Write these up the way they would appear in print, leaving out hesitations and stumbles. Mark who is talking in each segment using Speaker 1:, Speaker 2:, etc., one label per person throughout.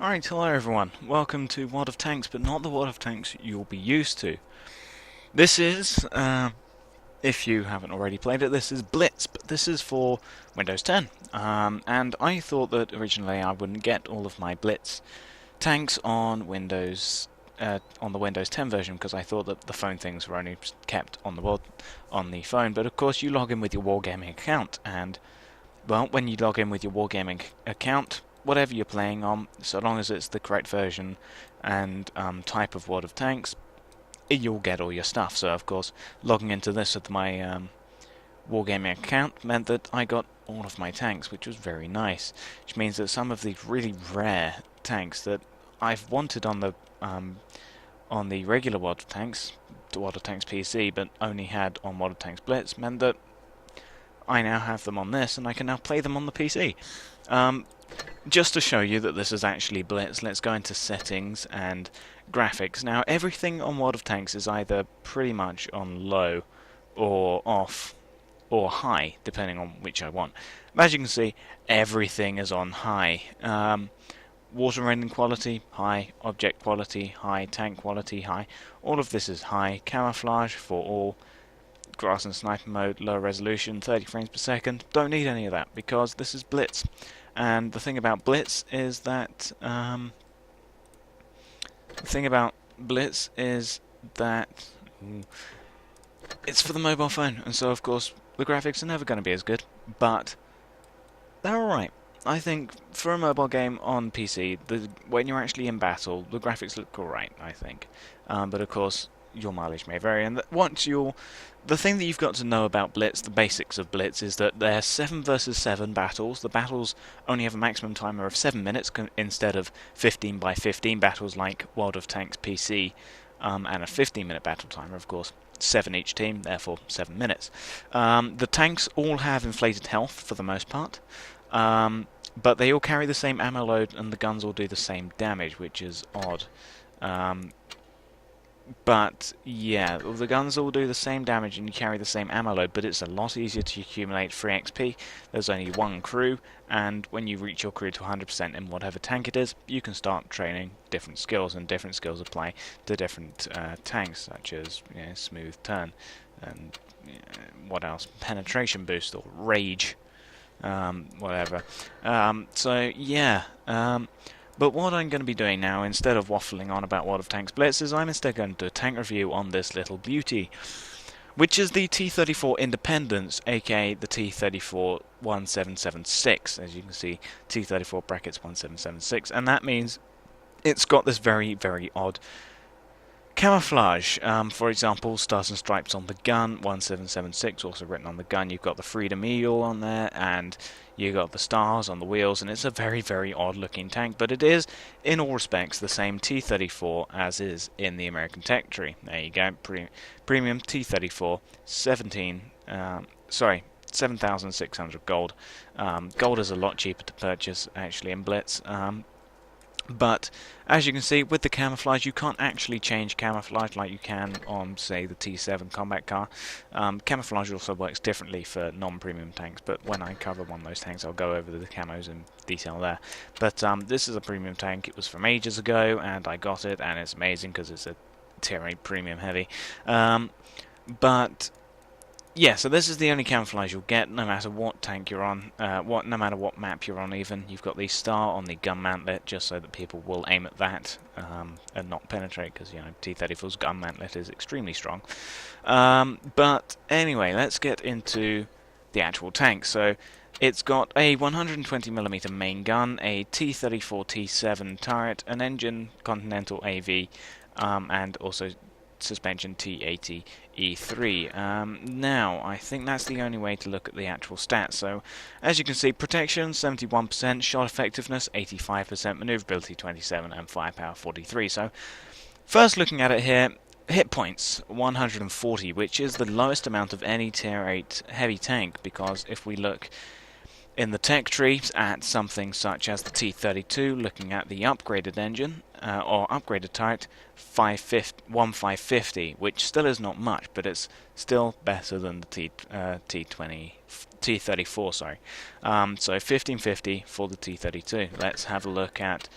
Speaker 1: Alright, hello everyone. Welcome to World of Tanks, but not the World of Tanks you'll be used to. This is, if you haven't already played it, this is Blitz, but this is for Windows 10. And I thought that originally I wouldn't get all of my Blitz tanks on on the Windows 10 version, because I thought that the phone things were only kept on the phone. But of course, you log in with your Wargaming account, and well, when you log in with your Wargaming account, whatever you're playing on, so long as it's the correct version and type of World of Tanks, you'll get all your stuff. So, of course, logging into this with my Wargaming account meant that I got all of my tanks, which was very nice. Which means that some of these really rare tanks that I've wanted on the regular World of Tanks, the World of Tanks PC, but only had on World of Tanks Blitz, meant that I now have them on this, and I can now play them on the PC. Just to show you that this is actually Blitz, let's go into settings and graphics. Now, everything on World of Tanks is either pretty much on low or off or high, depending on which I want. As you can see, everything is on high. Water rendering quality, high. Object quality, high. Tank quality, high. All of this is high. Camouflage for all. Grass and sniper mode, low resolution, 30 frames per second. Don't need any of that because this is Blitz. And the thing about Blitz is that it's for the mobile phone, and so of course the graphics are never going to be as good, but they're alright. I think for a mobile game on PC, when you're actually in battle, the graphics look alright, I think. But of course, your mileage may vary, and the thing that you've got to know about Blitz, the basics of Blitz, is that they're 7 versus 7 battles. The battles only have a maximum timer of 7 minutes instead of 15 by 15 battles like World of Tanks PC, and a 15-minute battle timer, of course. 7 each team, therefore 7 minutes. The tanks all have inflated health for the most part, but they all carry the same ammo load, and the guns all do the same damage, which is odd. But yeah, the guns all do the same damage and you carry the same ammo load, but it's a lot easier to accumulate free XP. There's only one crew, and when you reach your crew to 100% in whatever tank it is, you can start training different skills, and different skills apply to different tanks, such as smooth turn, and what else? Penetration boost or rage, whatever. So yeah. But what I'm going to be doing now, instead of waffling on about World of Tanks Blitz, is I'm instead going to do a tank review on this little beauty, which is the T34 Independence, aka the T34 1776. As you can see, T34 brackets 1776, and that means it's got this very, very odd camouflage. For example, stars and stripes on the gun, 1776, also written on the gun. You've got the Freedom Eagle on there, and you got the stars on the wheels, and it's a very, very odd looking tank, but it is, in all respects, the same T34 as is in the American tech tree. There you go, premium T34, 7,600 gold. Gold is a lot cheaper to purchase, actually, in Blitz. But, as you can see, with the camouflage, you can't actually change camouflage like you can on, say, the T7 combat car. Camouflage also works differently for non-premium tanks, but when I cover one of those tanks, I'll go over the camos in detail there. But this is a premium tank. It was from ages ago, and I got it, and it's amazing because it's a tier 8 premium heavy. But yeah, so this is the only camouflage you'll get, no matter what tank you're on, no matter what map you're on even. You've got the star on the gun mantlet, just so that people will aim at that and not penetrate, because, T34's gun mantlet is extremely strong. But anyway, let's get into the actual tank. So it's got a 120mm main gun, a T34 T7 turret, an engine Continental AV, and also suspension T80 E3. Now, I think that's the only way to look at the actual stats. So, as you can see, protection 71%, shot effectiveness 85%, maneuverability 27%, and firepower 43%. So, first looking at it here, hit points 140, which is the lowest amount of any tier 8 heavy tank, because if we look in the tech tree at something such as the T32, looking at the upgraded engine, or upgraded turret, 1550, which still is not much, but it's still better than the T34, sorry. So 1550 for the T32. Let's have a look at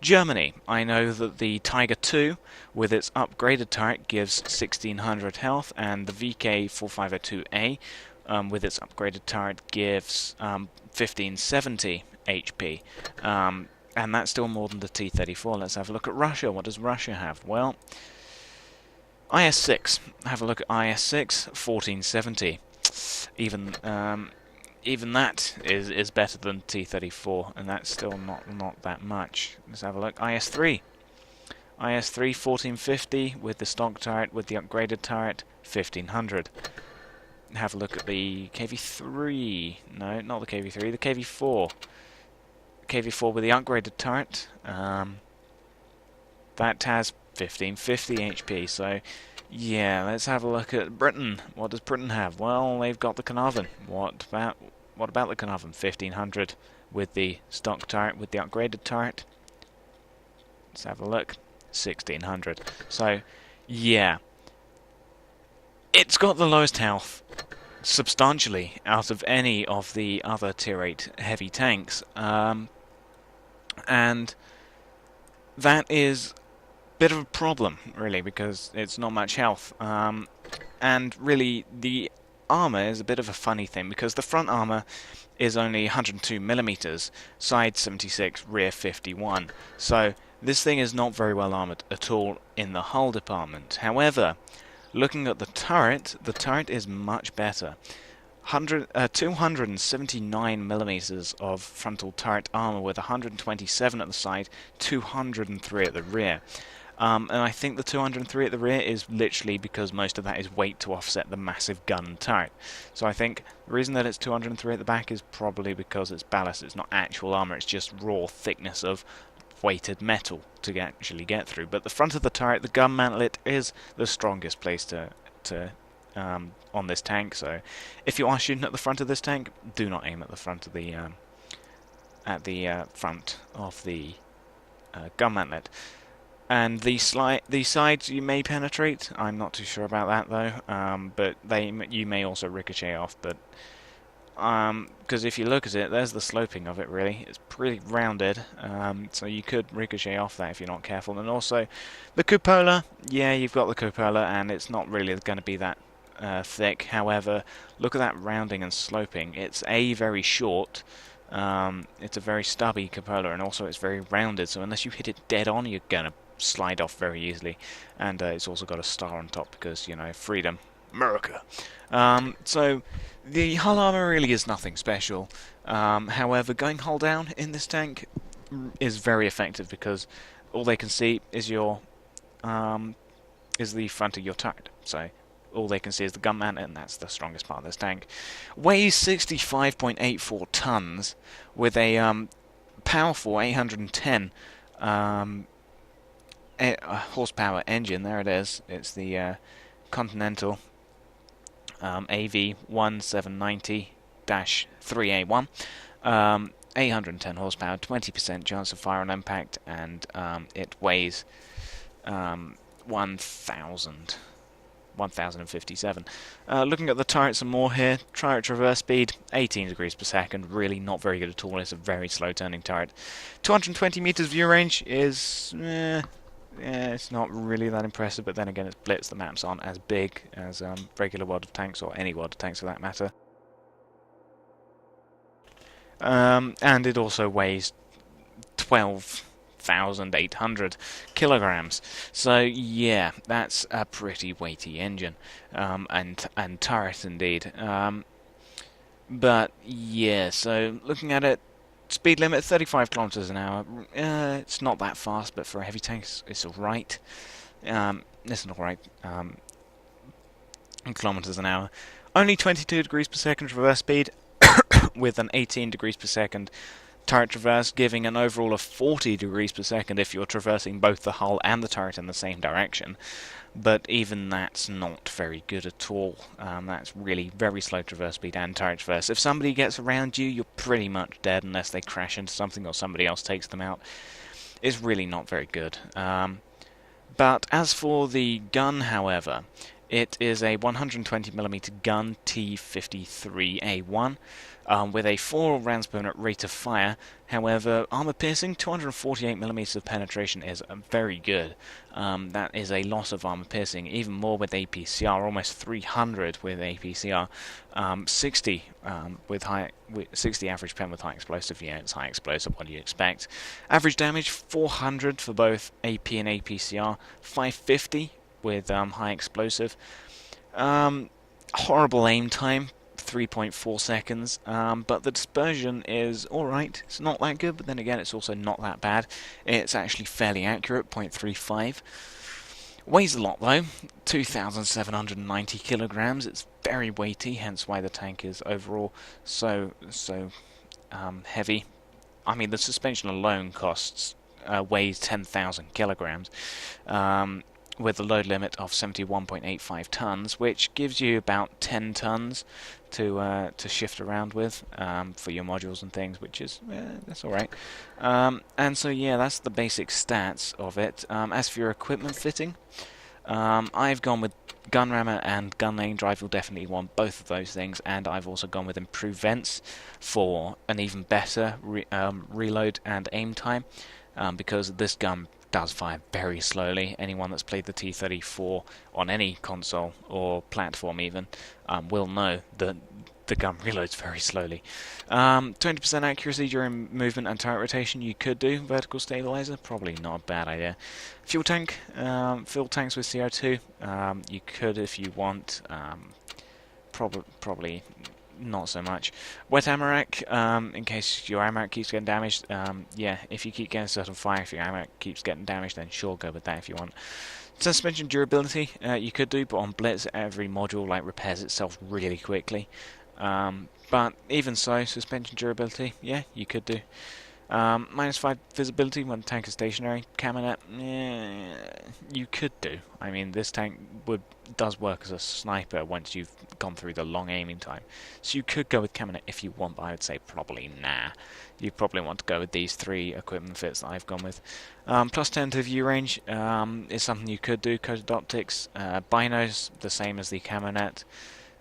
Speaker 1: Germany. I know that the Tiger II, with its upgraded turret, gives 1600 health, and the VK4502A, with its upgraded turret, gives 1570 HP. And that's still more than the T34. Let's have a look at Russia. What does Russia have? Well, IS-6. Have a look at IS-6, 1470. Even that is better than T34, and that's still not that much. Let's have a look. IS-3. IS-3, 1450 with the stock turret, with the upgraded turret, 1500. Have a look at the KV-3. No, not the KV-3, the KV-4. KV-4 with the upgraded turret. That has 1550 HP, so yeah, let's have a look at Britain. What does Britain have? Well, they've got the Carnarvon. What about the Carnarvon? 1500 with the stock turret, with the upgraded turret. Let's have a look. 1600. So, yeah. It's got the lowest health, substantially, out of any of the other Tier 8 heavy tanks. And that is bit of a problem, really, because it's not much health. And really, the armor is a bit of a funny thing, because the front armor is only 102mm, side 76, rear 51. So this thing is not very well armored at all in the hull department. However, looking at the turret is much better. 279mm of frontal turret armor with 127 at the side, 203 at the rear. And I think the 203 at the rear is literally because most of that is weight to offset the massive gun turret. So I think the reason that it's 203 at the back is probably because it's ballast. It's not actual armor, it's just raw thickness of weighted metal to actually get through. But the front of the turret, the gun mantlet, is the strongest place on this tank. So if you are shooting at the front of this tank, do not aim at the front of the front of the gun mantlet. And the sides you may penetrate. I'm not too sure about that though. But you may also ricochet off. But because if you look at it, there's the sloping of it. Really, it's pretty rounded. So you could ricochet off that if you're not careful. And also, the cupola. Yeah, you've got the cupola, and it's not really going to be that thick. However, look at that rounding and sloping. It's very short. It's a very stubby cupola, and also it's very rounded. So unless you hit it dead on, you're gonna slide off very easily. And it's also got a star on top because, you know, freedom, America. So the hull armor really is nothing special. However, going hull down in this tank is very effective because all they can see is the front of your turret. So all they can see is the gun mantlet, and that's the strongest part of this tank. Weighs 65.84 tons with a powerful 810 horsepower engine. There it is. It's the Continental AV1790-3A1. 810 horsepower, 20% chance of fire on impact, and it weighs 1057. Looking at the turret some more here, turret traverse speed 18 degrees per second, really not very good at all. It's a very slow turning turret. 220 meters view range is it's not really that impressive, but then again it's Blitz, the maps aren't as big as regular World of Tanks, or any World of Tanks for that matter. And it also weighs 12,800 kilograms. So yeah, that's a pretty weighty engine, and turret indeed. But yeah, so looking at it, speed limit 35 kilometers an hour. It's not that fast, but for a heavy tank, it's alright. It's not alright. Kilometers an hour. Only 22 degrees per second traverse speed, with an 18 degrees per second turret traverse, giving an overall of 40 degrees per second if you're traversing both the hull and the turret in the same direction. But even that's not very good at all. That's really very slow traverse speed and turret traverse. If somebody gets around you, you're pretty much dead unless they crash into something or somebody else takes them out. It's really not very good. But as for the gun, however, It is a 120mm gun T34 with a 4 rounds per minute rate of fire. However, armor piercing, 248mm of penetration is very good. That is a lot of armor piercing, even more with APCR, almost 300 with APCR, 60 60 average pen with high explosive. Yeah, it's high explosive. What do you expect? Average damage 400 for both AP and APCR, 550 with high explosive. Horrible aim time, 3.4 seconds, but the dispersion is alright. It's not that good, but then again, it's also not that bad. It's actually fairly accurate, 0.35. Weighs a lot though, 2,790 kilograms. It's very weighty, hence why the tank is overall so heavy. I mean, the suspension alone weighs 10,000 kilograms. With a load limit of 71.85 tons, which gives you about 10 tons to shift around with for your modules and things, which is that's all right. And so yeah, that's the basic stats of it. As for your equipment fitting, I've gone with gun rammer and gun lane drive. You'll definitely want both of those things, and I've also gone with improved vents for an even better reload and aim time, because this gun does fire very slowly. Anyone that's played the T34 on any console or platform even will know that the gun reloads very slowly. 20% accuracy during movement and turret rotation. You could do vertical stabilizer, probably not a bad idea. Fuel tank, fill tanks with CO2. You could if you want. Probably not so much. Wet ammo rack, in case your ammo rack keeps getting damaged. Yeah, if you keep getting set on fire, if your ammo rack keeps getting damaged, then sure, go with that if you want. Suspension durability, you could do, but on Blitz, every module repairs itself really quickly. But even so, suspension durability, yeah, you could do. -5 visibility when the tank is stationary. Camo net, you could do. I mean, this tank does work as a sniper once you've gone through the long aiming time. So you could go with camo net if you want, but I would say probably nah. You probably want to go with these 3 equipment fits that I've gone with. +10 to view range is something you could do. Coated optics, binos, the same as the camo net.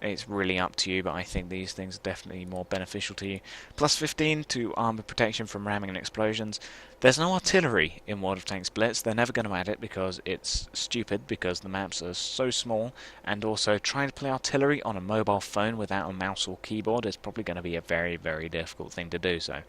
Speaker 1: It's really up to you, but I think these things are definitely more beneficial to you. +15 to armor protection from ramming and explosions. There's no artillery in World of Tanks Blitz. They're never going to add it because it's stupid, because the maps are so small, and also trying to play artillery on a mobile phone without a mouse or keyboard is probably going to be a very, very difficult thing to do. So,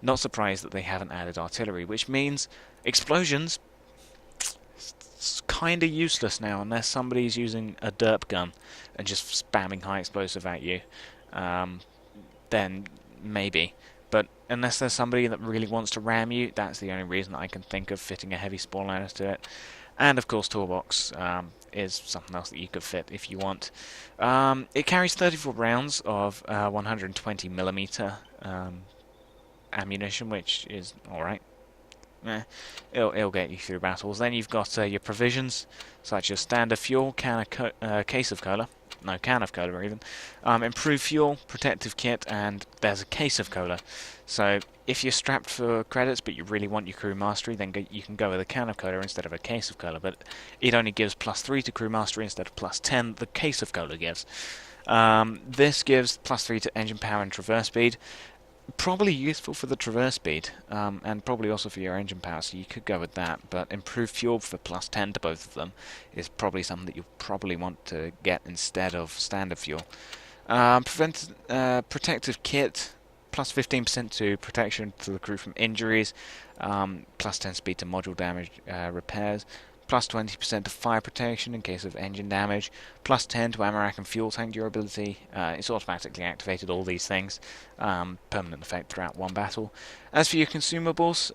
Speaker 1: not surprised that they haven't added artillery, which means explosions. It's kind of useless now unless somebody's using a derp gun and just spamming high explosive at you. Then maybe. But unless there's somebody that really wants to ram you, that's the only reason that I can think of fitting a heavy spawn liner to it. And of course, toolbox is something else that you could fit if you want. It carries 34 rounds of 120mm ammunition, which is alright. It'll get you through battles. Then you've got your provisions, such as standard fuel, case of cola, no, can of cola even, improved fuel, protective kit, and there's a case of cola. So if you're strapped for credits but you really want your crew mastery, then you can go with a can of cola instead of a case of cola, but it only gives +3 to crew mastery instead of +10 the case of cola gives. This gives +3 to engine power and traverse speed. Probably useful for the traverse speed, and probably also for your engine power, so you could go with that, but improved fuel for +10 to both of them is probably something that you'll probably want to get instead of standard fuel. Protective kit, +15% to protection to the crew from injuries, +10 speed to module damage repairs, +20% to fire protection in case of engine damage, +10 to ammo rack and fuel tank durability. It's automatically activated, all these things. Permanent effect throughout one battle. As for your consumables,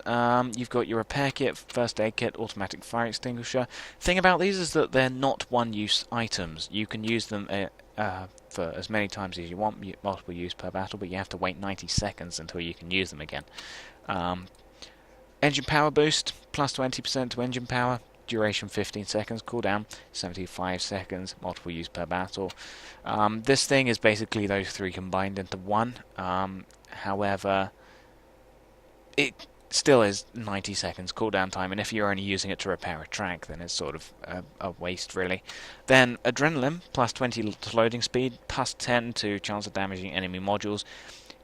Speaker 1: you've got your repair kit, first aid kit, automatic fire extinguisher. Thing about these is that they're not one-use items. You can use them for as many times as you want, multiple use per battle, but you have to wait 90 seconds until you can use them again. Engine power boost, +20% to engine power. Duration 15 seconds, cooldown 75 seconds, multiple use per battle. This thing is basically those 3 combined into one. However, still is 90 seconds cooldown time, and if you're only using it to repair a track, then it's sort of a waste, really. Then Adrenaline, plus 20 to loading speed, plus 10 to chance of damaging enemy modules,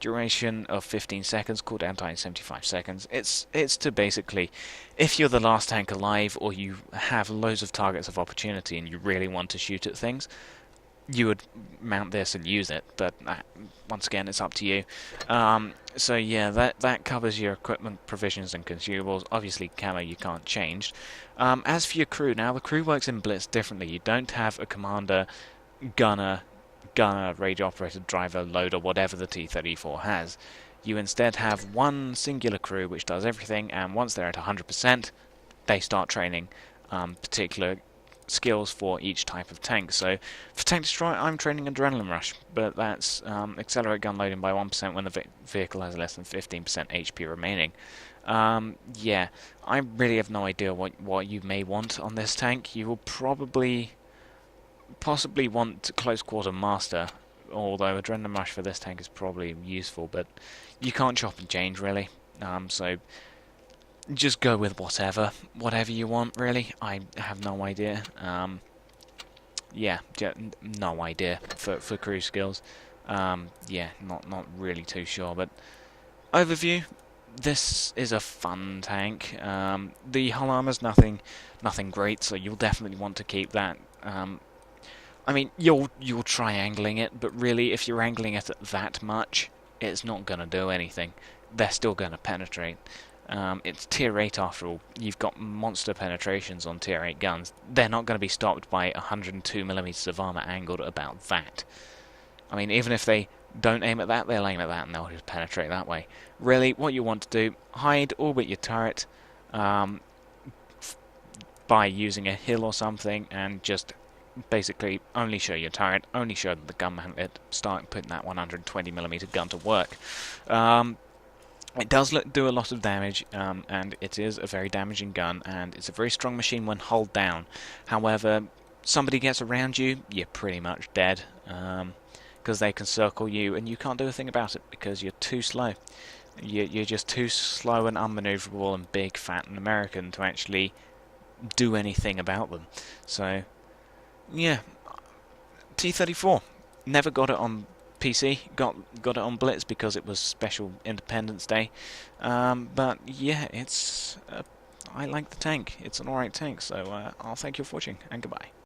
Speaker 1: duration of 15 seconds, cooldown time 75 seconds. It's to basically, if you're the last tank alive, or you have loads of targets of opportunity and you really want to shoot at things, you would mount this and use it, but once again, it's up to you. So yeah, that covers your equipment, provisions, and consumables. Obviously, camo you can't change. As for your crew, now the crew works in Blitz differently. You don't have a commander, gunner, radio operator, driver, loader, whatever the T34 has. You instead have one singular crew which does everything, and once they're at 100%, they start training particular skills for each type of tank. So for Tank Destroy, I'm training Adrenaline Rush, but that's accelerate gun loading by 1% when the vehicle has less than 15% HP remaining. Yeah, I really have no idea what you may want on this tank. You will possibly want Close Quarter Master, although Adrenaline Rush for this tank is probably useful, but you can't chop and change, really. So just go with whatever you want, really. I have no idea. Yeah, no idea for crew skills. Yeah, not really too sure, but overview. This is a fun tank. The hull armor's nothing great, so you'll definitely want to keep that. I mean, you'll try angling it, but really, if you're angling it at that much, it's not gonna do anything. They're still gonna penetrate. It's tier 8 after all. You've got monster penetrations on tier 8 guns. They're not going to be stopped by 102mm of armor angled at about that. I mean, even if they don't aim at that, they'll aim at that and they'll just penetrate that way. Really, what you want to do, hide all but your turret by using a hill or something, and just basically only show your turret, only show the gun mantlet, start putting that 120mm gun to work. It does do a lot of damage, and it is a very damaging gun, and it's a very strong machine when hulled down. However, somebody gets around you, you're pretty much dead, because they can circle you, and you can't do a thing about it because you're too slow. You're just too slow and unmaneuverable and big, fat, and American to actually do anything about them. So, yeah, T34. Never got it on PC, got it on Blitz because it was special Independence Day, but yeah, I like the tank. It's an alright tank, so I'll thank you for watching, and goodbye.